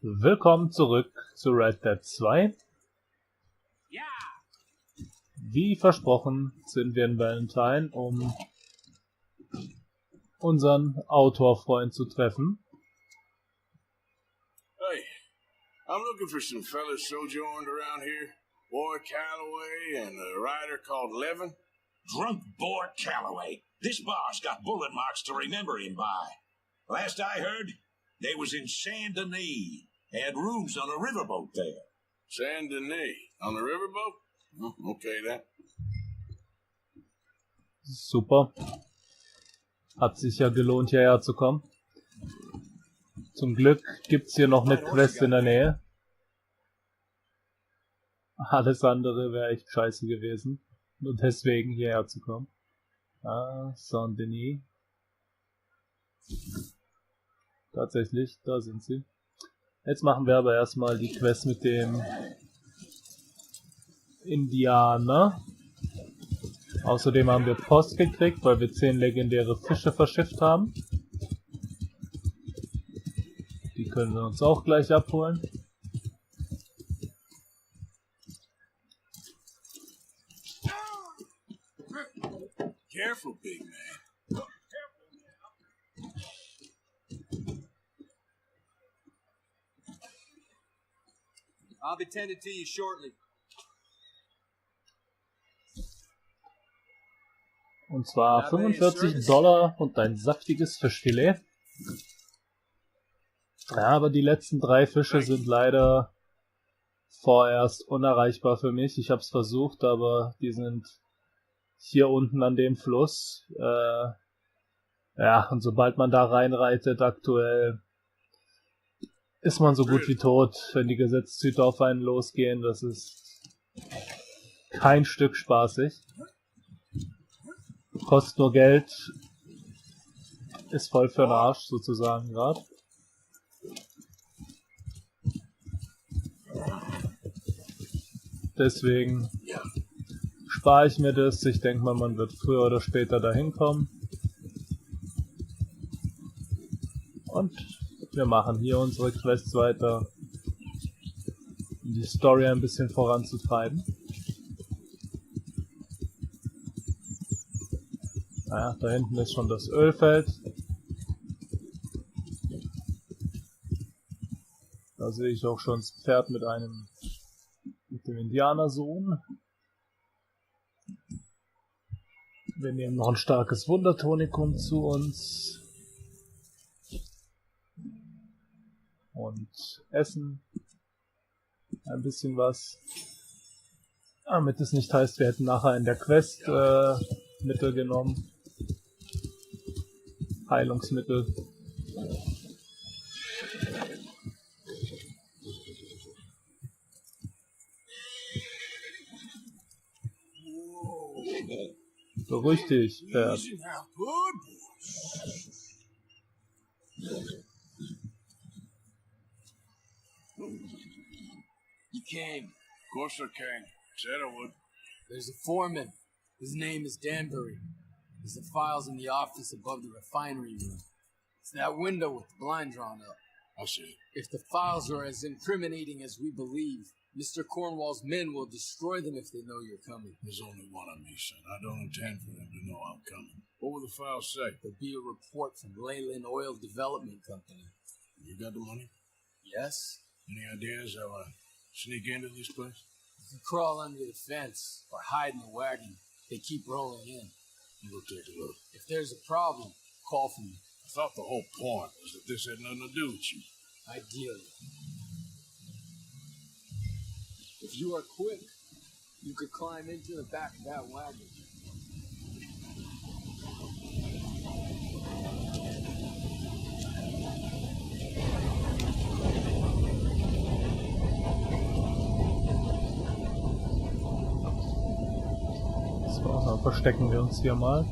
Willkommen zurück zu Red Dead 2. Wie versprochen sind wir in Valentine, um unseren Autorfreund zu treffen. Hey, I'm looking for some fellas sojourned around here. Boy Calloway and a rider called Levin. Drunk Boy Calloway. This bar's got bullet marks to remember him by. Last I heard, they was in Saint Denis. Had rooms on a riverboat there. Saint Denis? On the riverboat? Oh, okay, then. Super. Hat sich ja gelohnt, hierher zu kommen. Zum Glück gibt's hier noch eine Quest in der Nähe. Alles andere wäre echt scheiße gewesen. Nur deswegen hierher zu kommen. Ah, Saint-Denis. Tatsächlich, da sind sie. Jetzt machen wir aber erstmal die Quest mit dem Indianer. Außerdem haben wir Post gekriegt, weil wir 10 legendäre Fische verschifft haben. Die können wir uns auch gleich abholen. Careful, big man. I'll be tending to you shortly. Und zwar $45 und ein saftiges Fischfilet. Ja, aber die letzten 3 Fische sind leider vorerst unerreichbar für mich. Ich habe es versucht, aber die sind hier unten an dem Fluss. Ja, und sobald man da reinreitet, aktuell ist man so gut wie tot, wenn die Gesetzeshüter auf einen losgehen. Das ist kein Stück spaßig. Kostet nur Geld. Ist voll für den Arsch, sozusagen, gerade. Deswegen spare ich mir das. Ich denke mal, man wird früher oder später dahin kommen. Und wir machen hier unsere Quests weiter, um die Story ein bisschen voranzutreiben. Naja, da hinten ist schon das Ölfeld. Da sehe ich auch schon das Pferd mit dem Indianersohn. Wir nehmen noch ein starkes Wundertonikum zu uns. Und essen ein bisschen was. Damit es nicht heißt, wir hätten nachher in der Quest Mittel genommen. Heilungsmittel. Beruhig dich, Pferd. You came. Of course I can. Said I would. There's a foreman. His name is Danbury. There's the files in the office above the refinery room. It's that window with the blind drawn up. I see. If the files are as incriminating as we believe, Mr. Cornwall's men will destroy them if they know you're coming. There's only one of me, son. I don't intend for them to know I'm coming. What will the files say? There'll be a report from Leyland Oil Development Company. You got the money? Yes? Any ideas how I sneak into this place? You can crawl under the fence or hide in the wagon. They keep rolling in. We'll take a look. If there's a problem, call for me. I thought the whole point was that this had nothing to do with you. Ideally. If you are quick, you could climb into the back of that wagon. So, dann verstecken wir uns hier mal.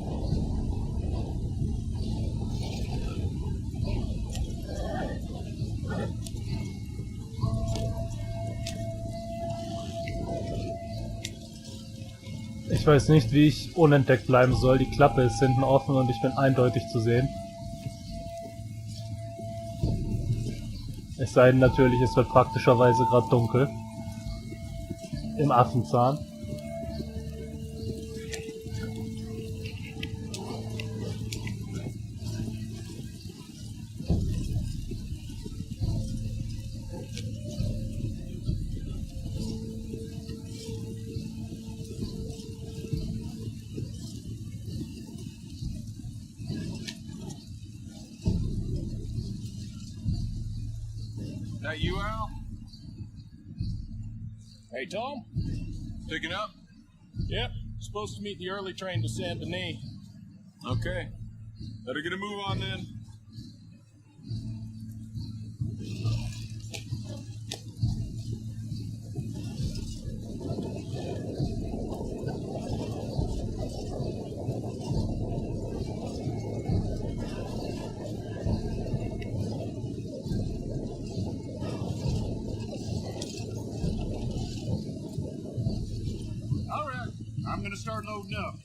Ich weiß nicht, wie ich unentdeckt bleiben soll. Die Klappe ist hinten offen und ich bin eindeutig zu sehen. Es sei denn natürlich, es wird praktischerweise gerade dunkel. Im Affenzahn. That you, Al? Hey, Tom? Picking up? Yep. Supposed to meet the early train to Saint Denis. Okay. Better get a move on then. All right. I'm gonna start loading up.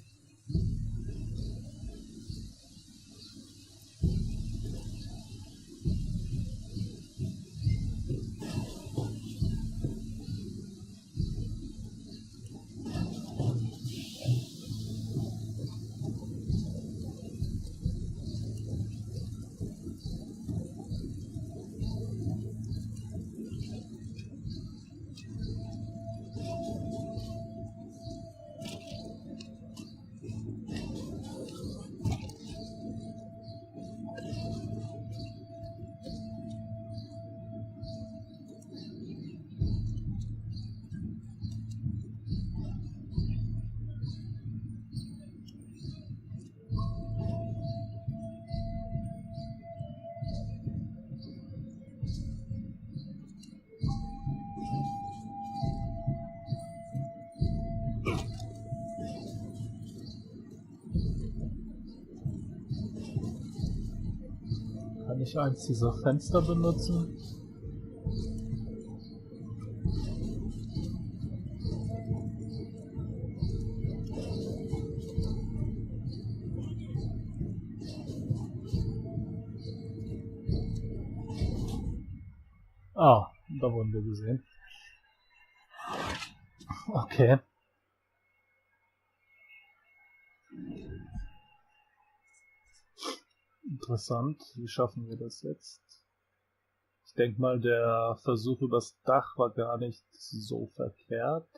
Kann ich eins dieser Fenster benutzen? Ah, da wurden wir gesehen. Okay. Interessant. Wie schaffen wir das jetzt? Ich denke mal, der Versuch übers Dach war gar nicht so verkehrt.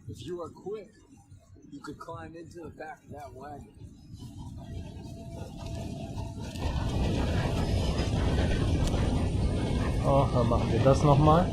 If you were quick, you could climb into the back of that wagon. Oh, dann machen wir das nochmal.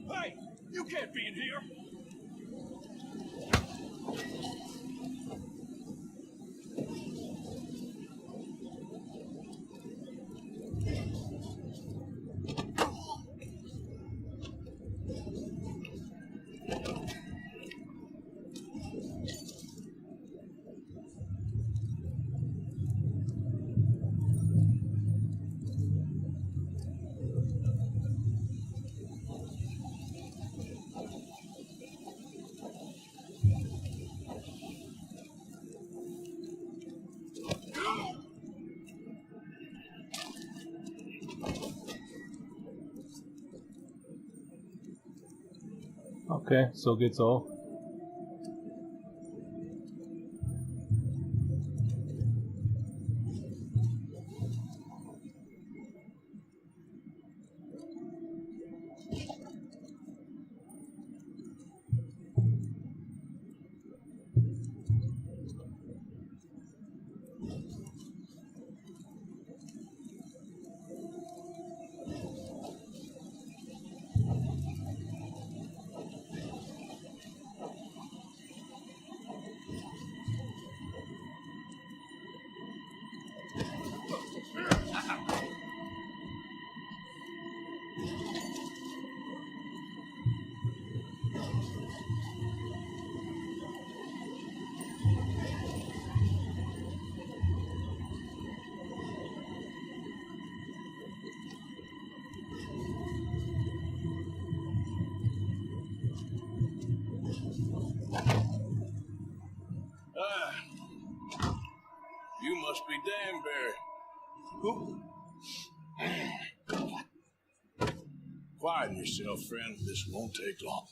Hey! You can't be in here! Okay, so geht's auch. You must be Danbury. Who? Quieten yourself, friend. This won't take long.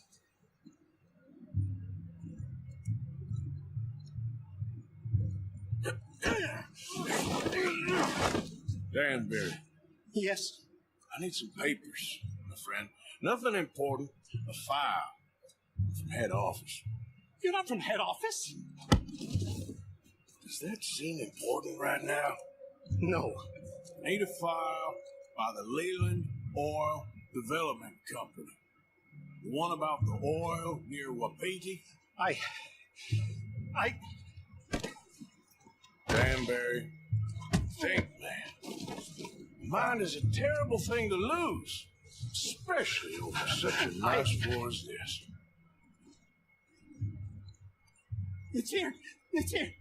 Danbury. Yes? I need some papers, my friend. Nothing important. A file from head office. You're not from head office? Does that seem important right now? No. Need a file by the Leland Oil Development Company. The one about the oil near Wapiti? Danbury, think, man. Mind is a terrible thing to lose, especially over such a nice floor as this. It's here. It's here.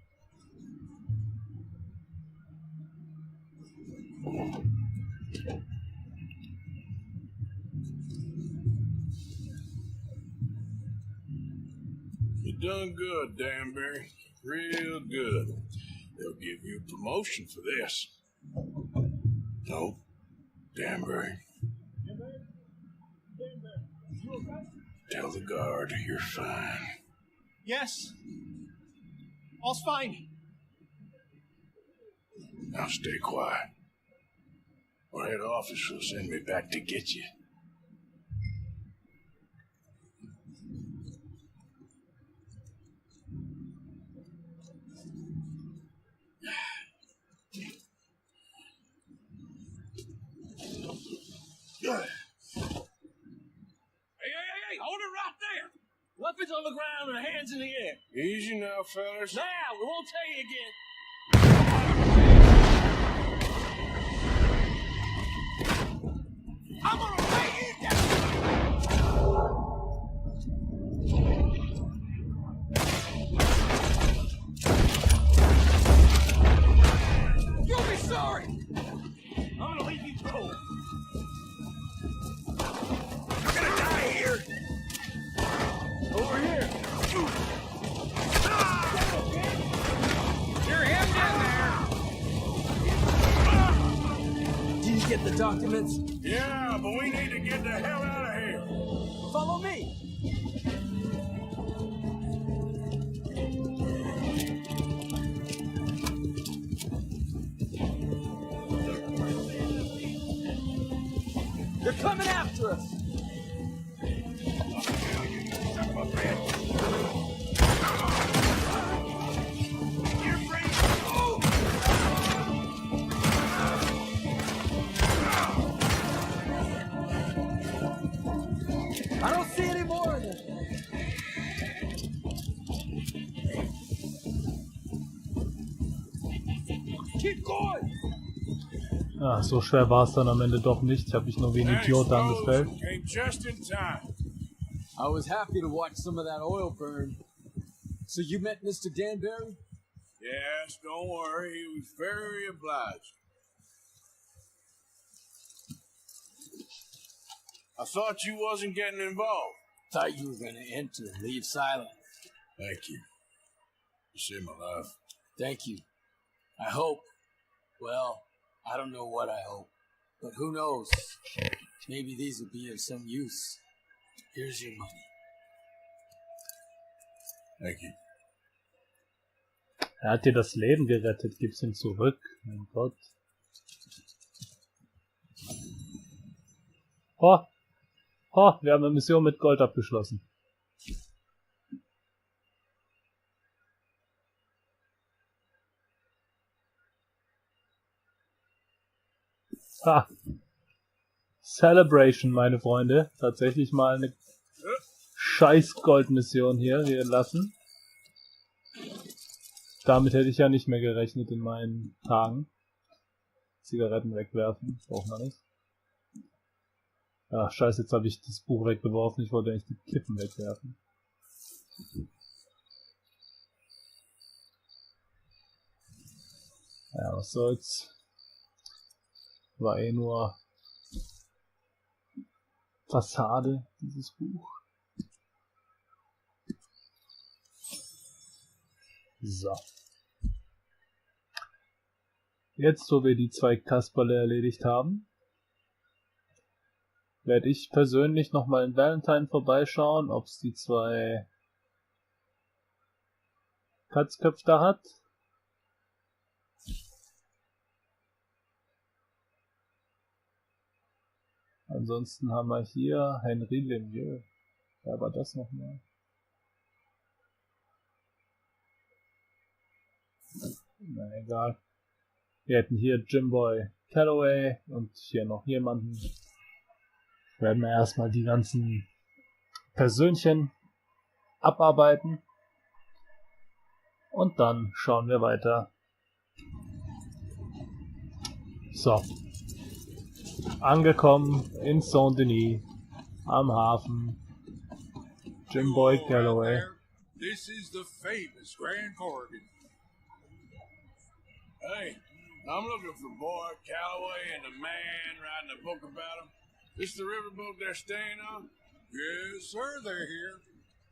You done good, Danbury. Real good. They'll give you a promotion for this. No, Danbury. Tell the guard you're fine. Yes. All's fine. Now stay quiet. Or head office will send me back to get you. Hey, hold it right there. Weapons on the ground and hands in the air. Easy now, fellas. Now, we won't tell you again. I'm gonna lay you down. You'll be sorry. I'm gonna leave you cold. You're gonna die here. Over here. You're him down there. Did you get the documents? Yeah, but we need to get the hell out of here. Follow me. They're coming after us. I don't see any more of them. Keep going. Ah, so schwer war es dann am Ende doch nicht. Ich habe mich nur wie ein Idiot angestellt. Came just in time. I was happy to watch some of that oil burn. So you met Mr. Danbury? Yes, don't worry. He was very obliged. I thought you wasn't getting involved. Thought you were gonna enter and leave silent. Thank you. You saved my life. Thank you. I hope. Well, I don't know what I hope. But who knows? Maybe these will be of some use. Here's your money. Thank you. Er hat dir das Leben gerettet, gib's ihm zurück. Mein Gott. Oh, wir haben eine Mission mit Gold abgeschlossen. Ha. Celebration, meine Freunde. Tatsächlich mal eine scheiß Goldmission hier gelassen. Damit hätte ich ja nicht mehr gerechnet in meinen Tagen. Zigaretten wegwerfen, braucht man nicht. Ach scheiße, jetzt habe ich das Buch weggeworfen. Ich wollte eigentlich die Kippen wegwerfen. Ja, was soll's. War eh nur Fassade, dieses Buch. So. Jetzt, wo wir die 2 Kasperle erledigt haben, werde ich persönlich nochmal in Valentine vorbeischauen, ob es die 2 Katzköpfe da hat. Ansonsten haben wir hier Henri Lemieux. Wer war das nochmal? Na egal. Wir hätten hier Jimboy Calloway und hier noch jemanden. Werden wir erstmal die ganzen Persönchen abarbeiten. Und dann schauen wir weiter. So. Angekommen in Saint-Denis am Hafen. Jimboy Calloway. This is the famous Grand Corrigan. Hey, I'm looking for Boy Calloway and the man writing a book about him. This the riverboat they're staying on? Yes, sir, they're here.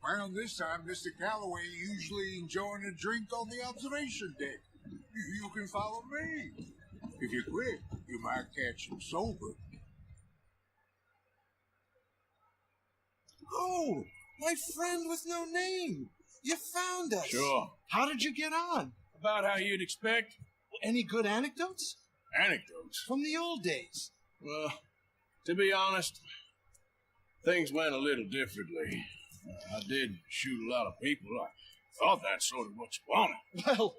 Around this time, Mr. Calloway usually enjoying a drink on the observation deck. You can follow me. If you're quick, you might catch him sober. Oh, my friend with no name. You found us. Sure. How did you get on? About how you'd expect. Any good anecdotes? Anecdotes? From the old days. Well, to be honest, things went a little differently. I did shoot a lot of people. I thought that's sort of what you wanted. Well,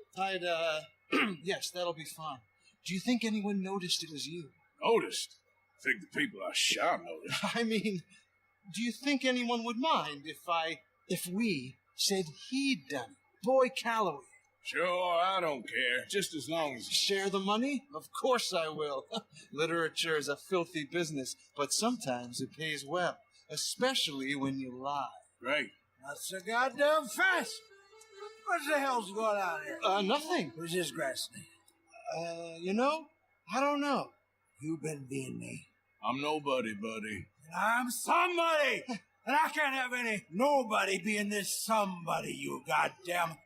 yes, that'll be fine. Do you think anyone noticed it was you? Noticed? I think the people I shot noticed. I mean, do you think anyone would mind if we said he'd done it? Boy Calloway. Sure, I don't care. Just as long as... Share the money? Of course I will. Literature is a filthy business, but sometimes it pays well. Especially when you lie. Great. Not so goddamn fast. What the hell's going on here? Nothing. Who's this grass snake? I don't know. You've been being me. I'm nobody, buddy. I'm somebody! And I can't have any nobody being this somebody, you goddamn...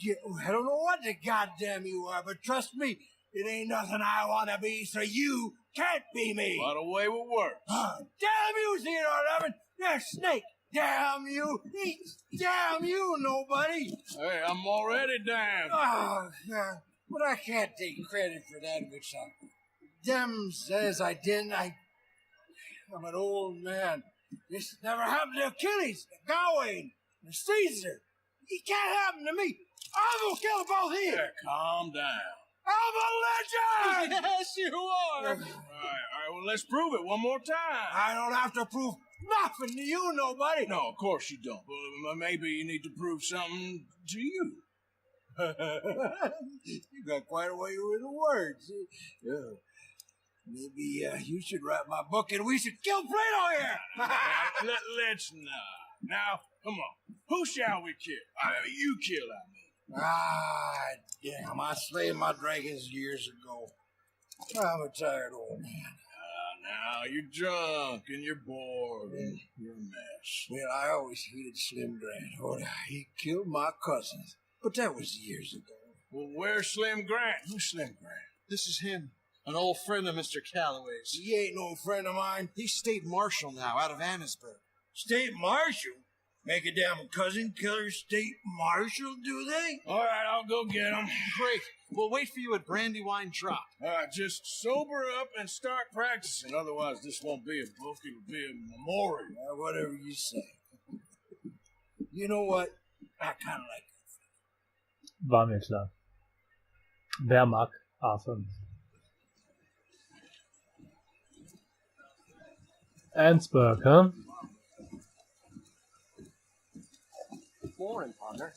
I don't know what the goddamn you are, but trust me, it ain't nothing I want to be, so you can't be me. By the way, it works. Damn you, Theodore Levin! You're a snake! Damn you! Damn you, nobody! Hey, I'm already damned. Oh, yeah. But I can't take credit for that, good son. Them says I didn't. I'm an old man. This never happened to Achilles, to Gawain, to Caesar. It can't happen to me. I'm gonna kill them both here. Yeah, calm down. I'm a legend! Yes, you are. All right, well, let's prove it one more time. I don't have to prove nothing to you, nobody. No, of course you don't. Well, maybe you need to prove something to you. You got quite a way with the words. Yeah. Maybe you should write my book and we should kill Plato here. Let's not. Now, come on. Who shall we kill? You kill, I mean. Damn, I slayed my dragons years ago. I'm a tired old man. Now, you're drunk and you're bored and you're a mess. Well, I always hated Slim Grant. Oh, he killed my cousins. But that was years ago. Well, where's Slim Grant? Who's Slim Grant? This is him. An old friend of Mr. Calloway's. He ain't no friend of mine. He's state marshal now, out of Annisburg. State marshal? Make a damn cousin killer state marshal, do they? All right, I'll go get him. Great. We'll wait for you at Brandywine Drop. All right, just sober up and start practicing. Otherwise, this won't be a book. It'll be a memorial. Whatever you say. You know what? I kind of like it. War mir klar. Wer mag A5? Ansburg, hä? Morning, partner.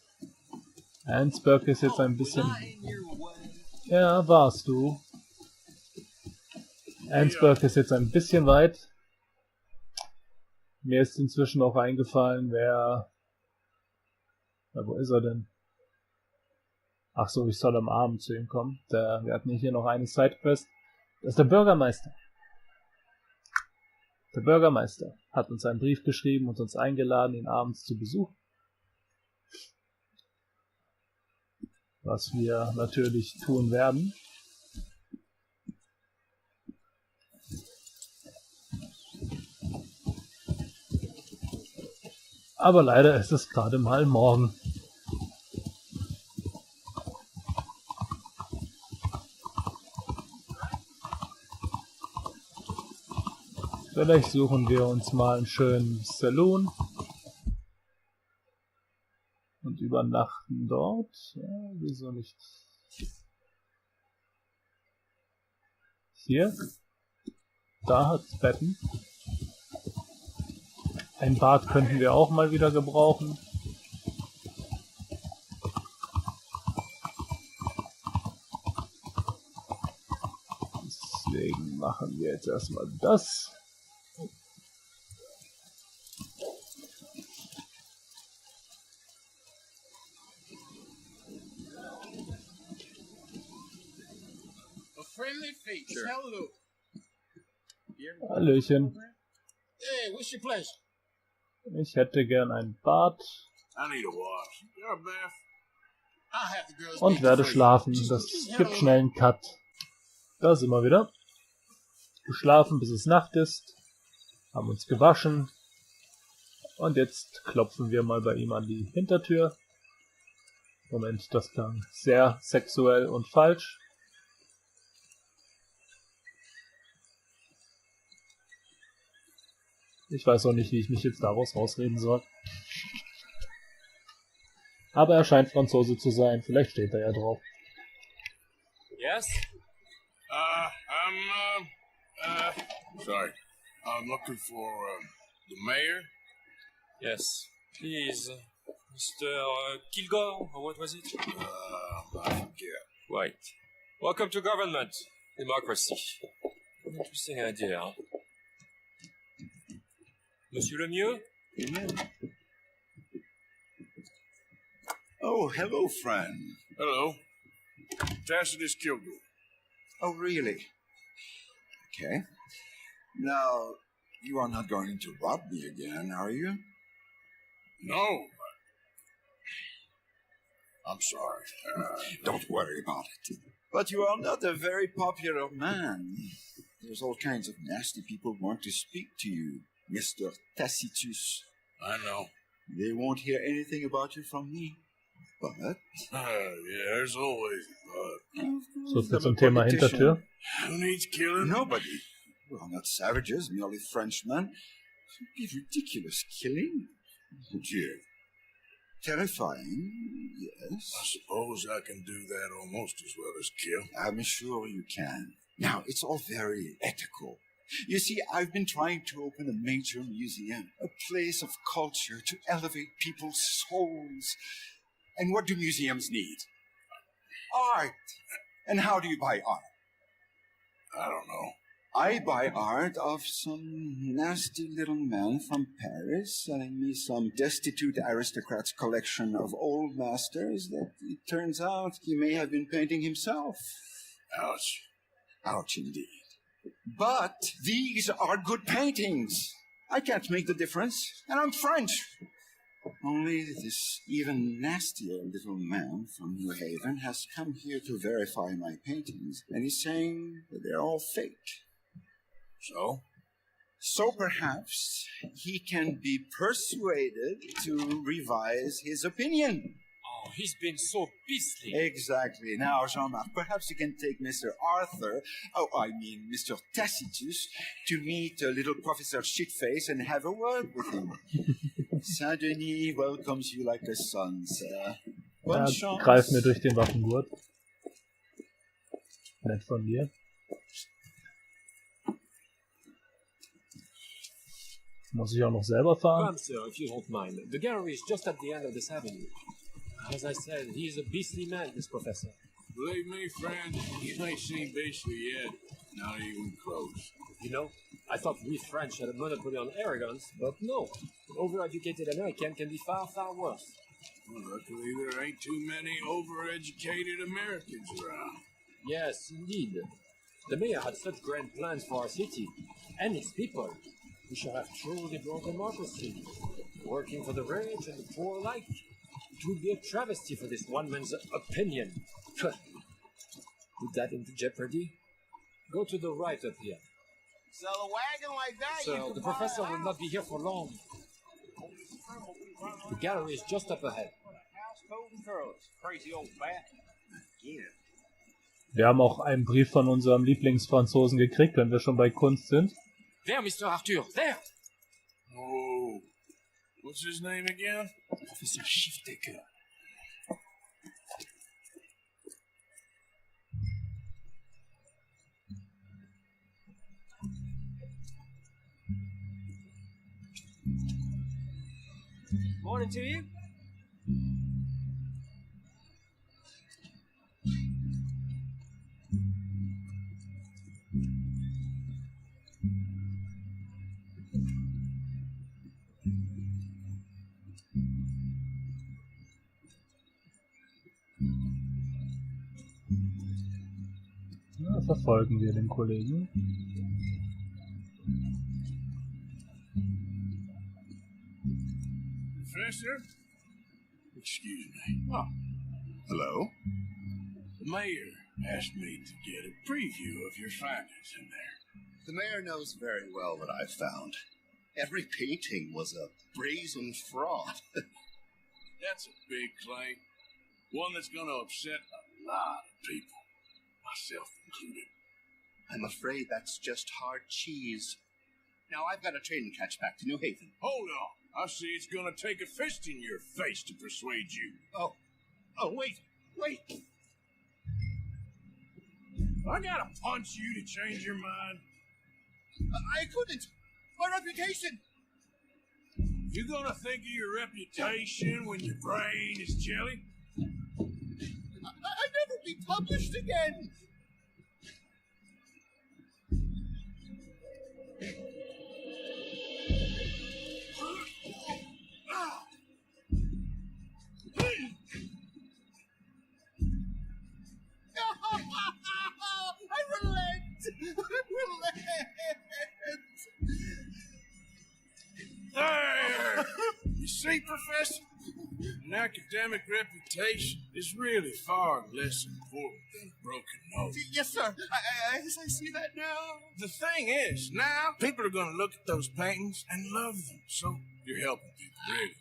Ansburg ist jetzt ein bisschen... Ja, warst du. Ansburg ist jetzt ein bisschen weit. Mir ist inzwischen auch eingefallen, wer... Na, wo ist er denn? Ach so, ich soll am Abend zu ihm kommen. Wir hatten hier noch eine Sidequest. Das ist der Bürgermeister. Der Bürgermeister hat uns einen Brief geschrieben und uns eingeladen, ihn abends zu besuchen. Was wir natürlich tun werden. Aber leider ist es gerade mal morgen. Vielleicht suchen wir uns mal einen schönen Saloon und übernachten dort. Ja, wieso nicht? Hier. Da hat's Betten. Ein Bad könnten wir auch mal wieder gebrauchen. Deswegen machen wir jetzt erstmal das. Friendly face. Sure. Hello. Hallöchen. Hey, what's your pleasure? Ich hätte gern ein Bad. I need a wash. You got a bath? I'll have the girls Und werde schlafen. Das gibt schnell einen Cut. Da sind wir wieder. Geschlafen, bis es Nacht ist. Haben uns gewaschen. Und jetzt klopfen wir mal bei ihm an die Hintertür. Moment, das klang sehr sexuell und falsch. Ich weiß auch nicht, wie ich mich jetzt daraus rausreden soll. Aber er scheint Franzose zu sein. Vielleicht steht er ja drauf. Yes? Sorry. I'm looking for, the mayor. Yes. Please, Mr. Kilgore, or what was it? I forget. Right. Welcome to government. Democracy. Interesting idea, huh? Monsieur Lemieux? Oh, hello, friend. Hello. Tacitus Kilgore. Oh, really? Okay. Now, you are not going to rob me again, are you? No. I'm sorry. Don't worry about it. But you are not a very popular man. There's all kinds of nasty people who want to speak to you, Mr. Tacitus. I know. They won't hear anything about you from me. But... yeah, there's always but. So viel zum Thema Hintertür. Who needs killing? Nobody. We are not savages, merely Frenchmen. It would be ridiculous killing. Legit. Terrifying, yes. I suppose I can do that almost as well as kill. I'm sure you can. Now, it's all very ethical. You see, I've been trying to open a major museum, a place of culture to elevate people's souls. And what do museums need? Art. And how do you buy art? I don't know. I buy art of some nasty little man from Paris selling me some destitute aristocrat's collection of old masters that it turns out he may have been painting himself. Ouch. Ouch indeed. But these are good paintings. I can't make the difference, and I'm French. Only this even nastier little man from New Haven has come here to verify my paintings, and he's saying that they're all fake. So? So perhaps he can be persuaded to revise his opinion. Oh, he's been so beastly. Exactly. Now, Jean-Marc, perhaps you can take Mr. Mr. Tacitus, to meet little Professor Shitface and have a word with him. Saint-Denis welcomes you like a son, sir. Bonne chance. Greif mir durch den Waffengurt. Nett von dir. Muss ich auch noch selber fahren? Come, sir, if you don't mind. The gallery is just at the end of this avenue. As I said, he is a beastly man, this professor. Believe me, friend, he may seem beastly yet. Not even close. You know, I thought we French had a monopoly on arrogance, but no. An overeducated American can be far, far worse. Well, luckily there ain't too many overeducated Americans around. Yes, indeed. The mayor had such grand plans for our city and its people. We shall have truly brought democracy, working for the rich and the poor alike. It would be a travesty for this one man's opinion. Put that into jeopardy. Go to the right up here. Sell a wagon like that, So the professor will not be here for long. The gallery is just up ahead. Crazy old bat. Yeah. Wir haben auch einen Brief von unserem Lieblingsfranzosen gekriegt, wenn wir schon bei Kunst sind. There, Mr. Arthur, there! Oh, what's his name again? Professor Shiftaker. Morning to you. Ja, verfolgen wir den Kollegen. Professor? Excuse me. Oh. Hello? The mayor asked me to get a preview of your findings in there. The mayor knows very well what I've found. Every painting was a brazen fraud. That's a big claim. One that's going to upset a lot of people, myself included. I'm afraid that's just hard cheese. Now, I've got a train to catch back to New Haven. Hold on. I see it's going to take a fist in your face to persuade you. Oh, wait. I gotta punch you to change your mind. I couldn't. My reputation. You gonna think of your reputation when your brain is jelly? I'd never be published again. I relent. There! You see, Professor? An academic reputation is really far less important than a broken nose. Yes, sir. I see that now. The thing is, now people are going to look at those paintings and love them. So you're helping people, really.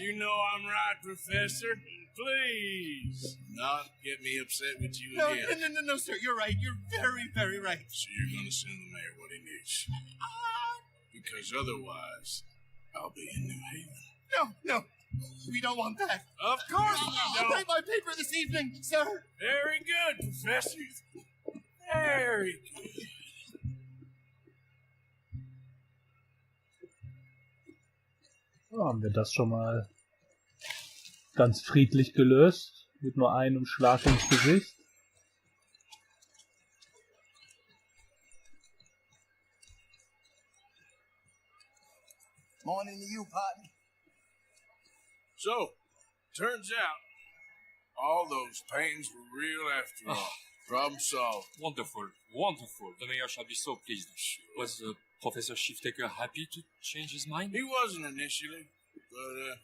You know I'm right, Professor. Please, not get me upset with you again. No, sir. You're right. You're very, very right. So you're going to send the mayor what he needs. Because otherwise, I'll be in New Haven. No. We don't want that. Of course we I'll don't. write my paper this evening, sir. Very good, Professor. Very good. So, haben wir das schon mal ganz friedlich gelöst. Mit nur einem Schlag ins Gesicht. Morning to you, partner. So, turns out, all those paintings were real after all. Problem solved. Wonderful. The mayor shall be so pleased. Was Professor Shiftaker happy to change his mind? He wasn't initially, but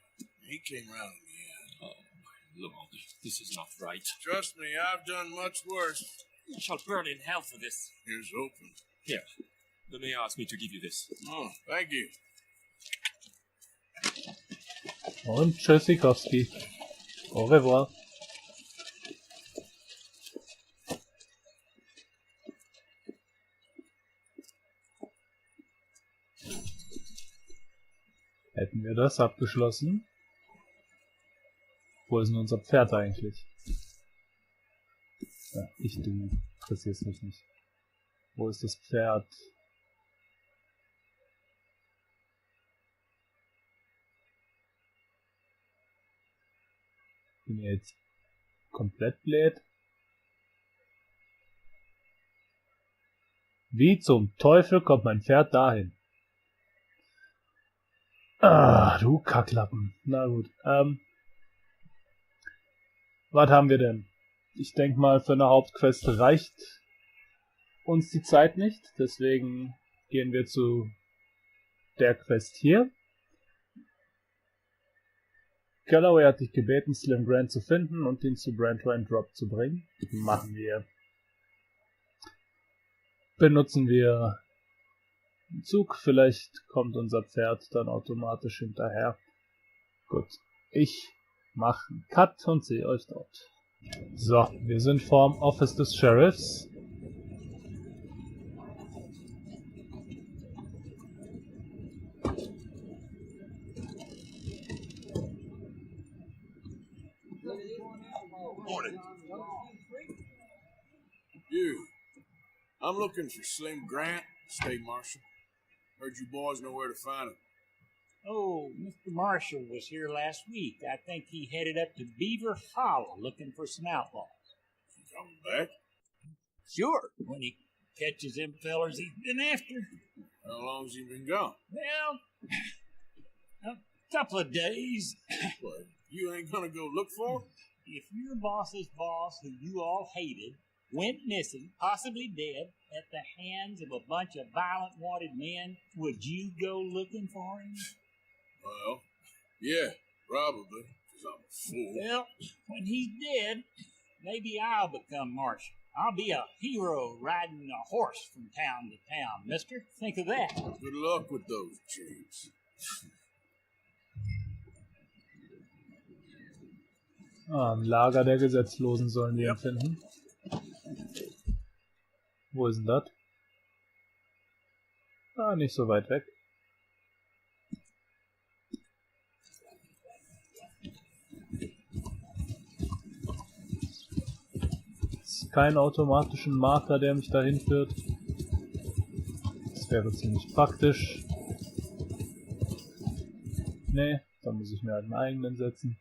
he came around in the end. Oh, my lord, this is not right. Trust me, I've done much worse. You shall burn in hell for this. Here's hoping. Here, The mayor asked me to give you this. Oh, thank you. Und Tschüssikowski. Au revoir. Hätten wir das abgeschlossen? Wo ist denn unser Pferd eigentlich? Ja, du interessierst mich nicht. Wo ist das Pferd? Bin ich jetzt komplett blöd? Wie zum Teufel kommt mein Pferd dahin? Ah, du Kacklappen. Na gut. Was haben wir denn? Ich denke mal, für eine Hauptquest reicht uns die Zeit nicht. Deswegen gehen wir zu der Quest hier. Calloway hat dich gebeten, Slim Grant zu finden und ihn zu Brand Drop zu bringen. Machen wir. Benutzen wir einen Zug. Vielleicht kommt unser Pferd dann automatisch hinterher. Gut. Ich mache einen Cut und sehe euch dort. So, wir sind vorm Office des Sheriffs. Morning. You. I'm looking for Slim Grant, State Marshal. Heard you boys know where to find him. Oh, Mr. Marshall was here last week. I think he headed up to Beaver Hollow looking for some outlaws. He coming back? Sure, when he catches them fellers he's been after. How long's he been gone? Well, a couple of days. What, you ain't gonna go look for him? If your boss's boss, who you all hated, went missing, possibly dead, at the hands of a bunch of violent wanted men, would you go looking for him? Well, yeah, probably, because I'm a fool. Well, when he's dead, maybe I'll become marshal. I'll be a hero riding a horse from town to town, mister. Think of that. Good luck with those dreams. Ein Lager der Gesetzlosen sollen wir finden. Wo ist denn das? Ah, nicht so weit weg. Ist kein automatischen Marker, der mich dahin führt. Das wäre ziemlich praktisch. Nee, dann muss ich mir einen eigenen setzen.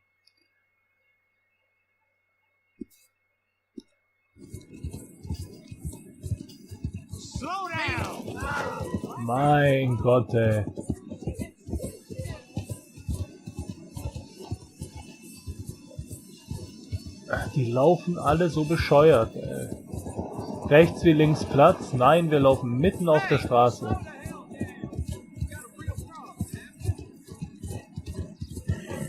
Slow down! Mein Gott, ey. Die laufen alle so bescheuert, ey. Rechts wie links Platz? Nein, wir laufen mitten auf der Straße.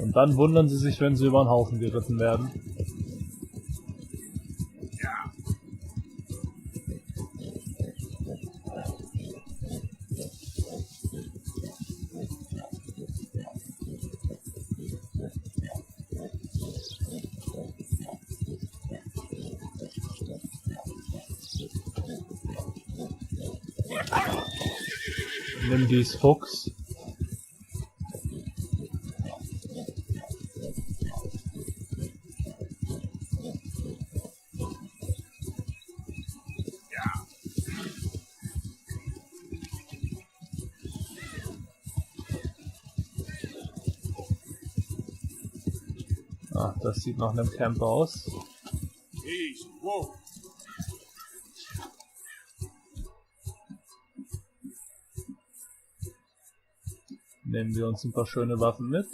Und dann wundern sie sich, wenn sie über den Haufen geritten werden. Nimm dies, Fuchs. Ah, das sieht nach einem Camper aus. Easy, whoa. Nehmen wir uns ein paar schöne Waffen mit.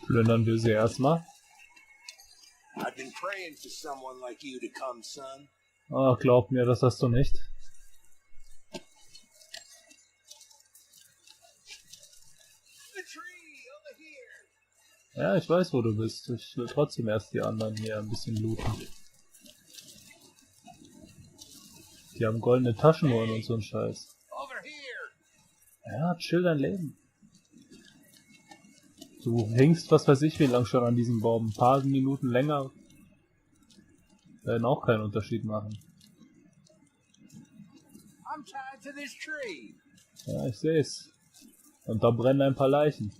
Plündern wir sie erstmal. I've been praying for someone like you to come, son. Ah, glaub mir, das hast du nicht. Ja, ich weiß, wo du bist. Ich will trotzdem erst die anderen hier ein bisschen looten. Die haben goldene Taschenuhren und so ein Scheiß. Ja, chill dein Leben. Du hängst, was weiß ich wie lang schon an diesem Baum. Ein paar Minuten länger werden auch keinen Unterschied machen. I'm tied to this tree. Ja, ich seh's. Und da brennen ein paar Leichen.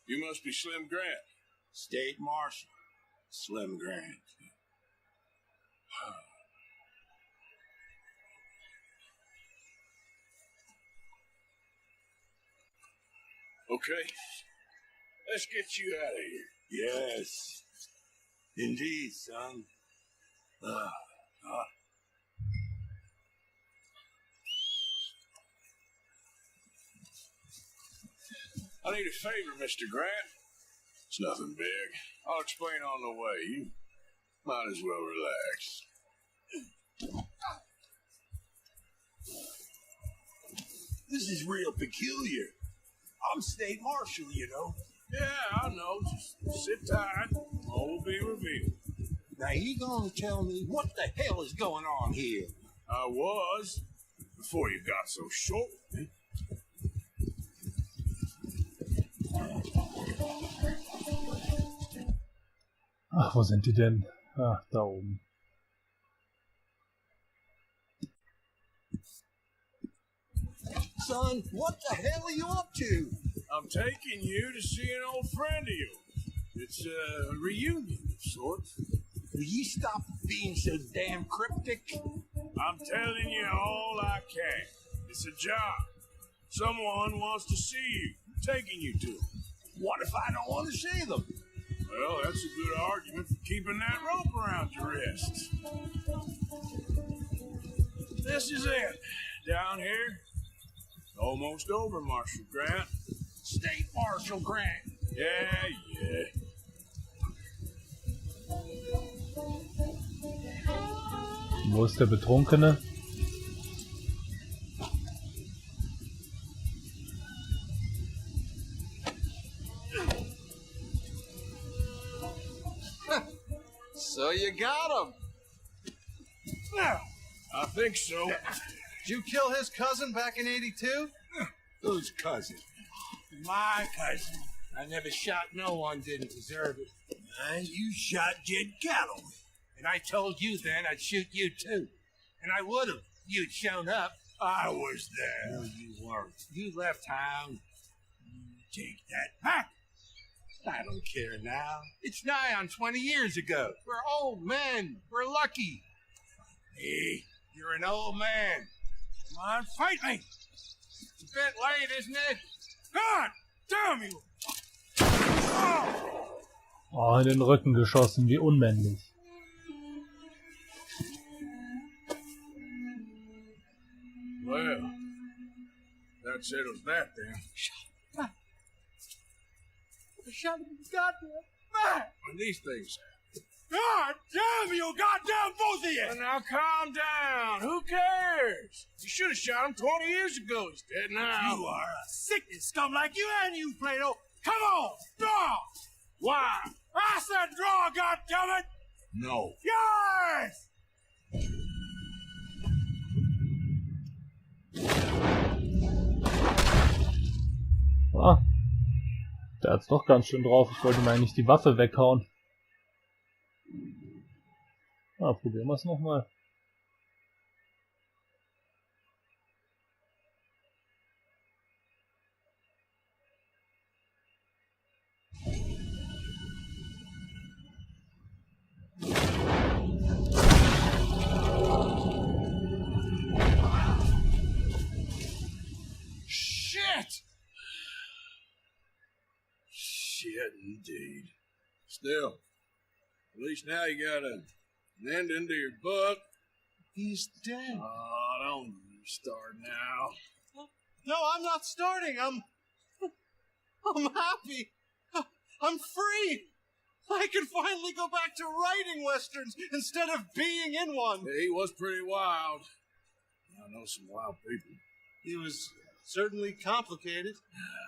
You must be Slim Grant. State Marshal, Slim Grant. Okay. Let's get you out of here. Yes. Indeed, son. I need a favor, Mr. Grant. It's nothing big. I'll explain on the way. You might as well relax. This is real peculiar. I'm State Marshal, you know. Yeah, I know. Just sit tight. All will be revealed. Now, you gonna tell me what the hell is going on here? I was, before you got so short with me. Ach, wo sind die denn? Ach, da oben. Son, what the hell are you up to? I'm taking you to see an old friend of yours. It's a reunion of sorts. Will you stop being so damn cryptic? I'm telling you all I can. It's a job. Someone wants to see you. I'm taking you to them. What if I don't want to see them? Well, that's a good argument for keeping that rope around your wrists. This is it. Down here. Almost over, Marshal Grant. State Marshal Grant. Yeah. Wo ist der Betrunkene? So you got him. Now, I think so. Did you kill his cousin back in 82? Whose cousin? My cousin. I never shot no one didn't deserve it. You shot Jed Calloway. And I told you then I'd shoot you too. And I would have. You'd shown up. I was there. No, you weren't. You left town. Take that back. I don't care now. It's nigh on 20 years ago. We're old men. We're lucky. Hey, You're an old man. come on, fight me. It's a bit late, isn't it? God damn you. Oh, in den Rücken geschossen, wie unmännlich. Well, that settles that then. Shut him, goddamn back. When these things happen. God damn you, goddamn both of you. Well, now calm down. Who cares? You should have shot him 20 years ago. He's dead now. You are a sickness scum like you and you, Plato. Come on, draw. Why? I said draw, goddammit. No. Yes. Ah, der hat's doch ganz schön drauf. Ich wollte mir eigentlich die Waffe weghauen. Ah, probieren wir es nochmal. Shit! indeed. Still, at least now you got an ending to your book. He's dead. Oh, don't start now. No, I'm not starting. I'm happy. I'm free. I can finally go back to writing westerns instead of being in one. Yeah, he was pretty wild. I know some wild people. He was certainly complicated.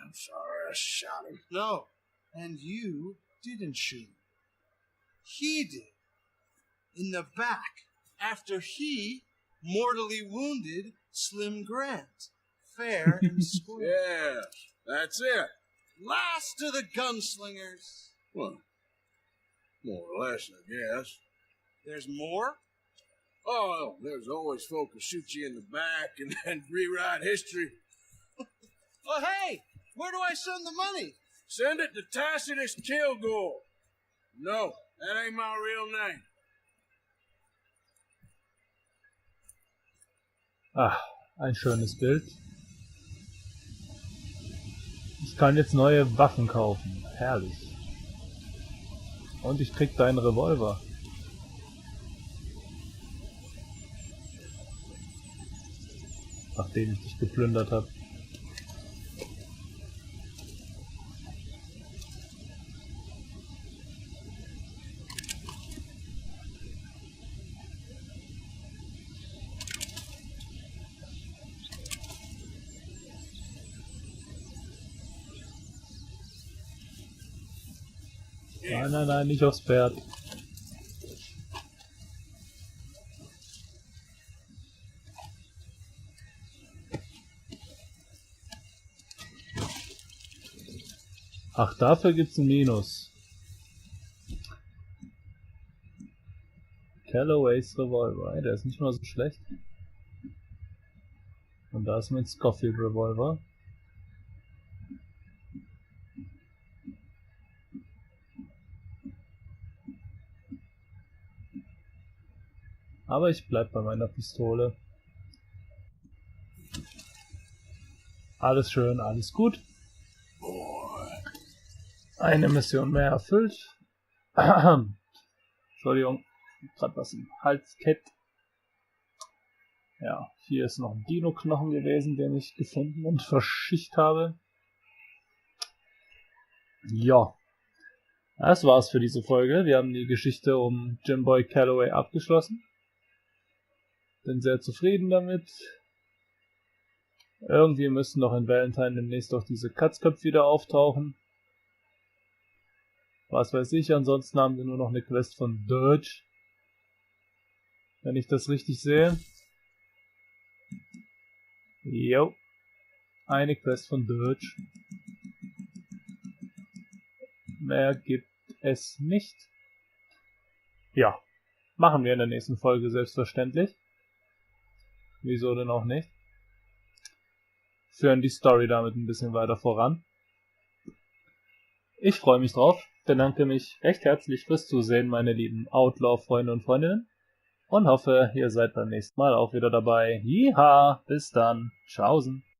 I'm sorry I shot him. No, and you didn't shoot him. He did. In the back, after he mortally wounded Slim Grant. Fair and square. Yeah, that's it. Last of the gunslingers. Well, more or less, I guess. There's more? Oh, there's always folk who shoot you in the back and then rewrite history. Oh, hey, where do I send the money? Send it to Tacitus Kilgore. No, that ain't my real name. Ach, ein schönes Bild. Ich kann jetzt neue Waffen kaufen. Herrlich. Und ich krieg deinen Revolver. Nachdem ich dich geplündert habe. Nein, nein, nein, nicht aufs Pferd. Ach, dafür gibt's ein Minus. Callaways Revolver, ey, der ist nicht mal so schlecht. Und da ist mein Scofield Revolver. Aber ich bleib bei meiner Pistole. Alles schön, alles gut. Eine Mission mehr erfüllt. Entschuldigung, gerade was im Hals kett. Ja, hier ist noch ein Dino-Knochen gewesen, den ich gefunden und verschicht habe. Ja, das war's für diese Folge. Wir haben die Geschichte um Jim Boy Calloway abgeschlossen. Bin sehr zufrieden damit. Irgendwie müssten noch in Valentine demnächst auch diese Katzköpfe wieder auftauchen. Was weiß ich, ansonsten haben wir nur noch eine Quest von Dirge. Wenn ich das richtig sehe. Jo. Eine Quest von Dirge. Mehr gibt es nicht. Ja. Machen wir in der nächsten Folge selbstverständlich. Wieso denn auch nicht? Führen die Story damit ein bisschen weiter voran. Ich freue mich drauf, bedanke mich recht herzlich fürs Zusehen, meine lieben Outlaw-Freunde und Freundinnen, und hoffe, ihr seid beim nächsten Mal auch wieder dabei. Jiha, bis dann, tschaußen.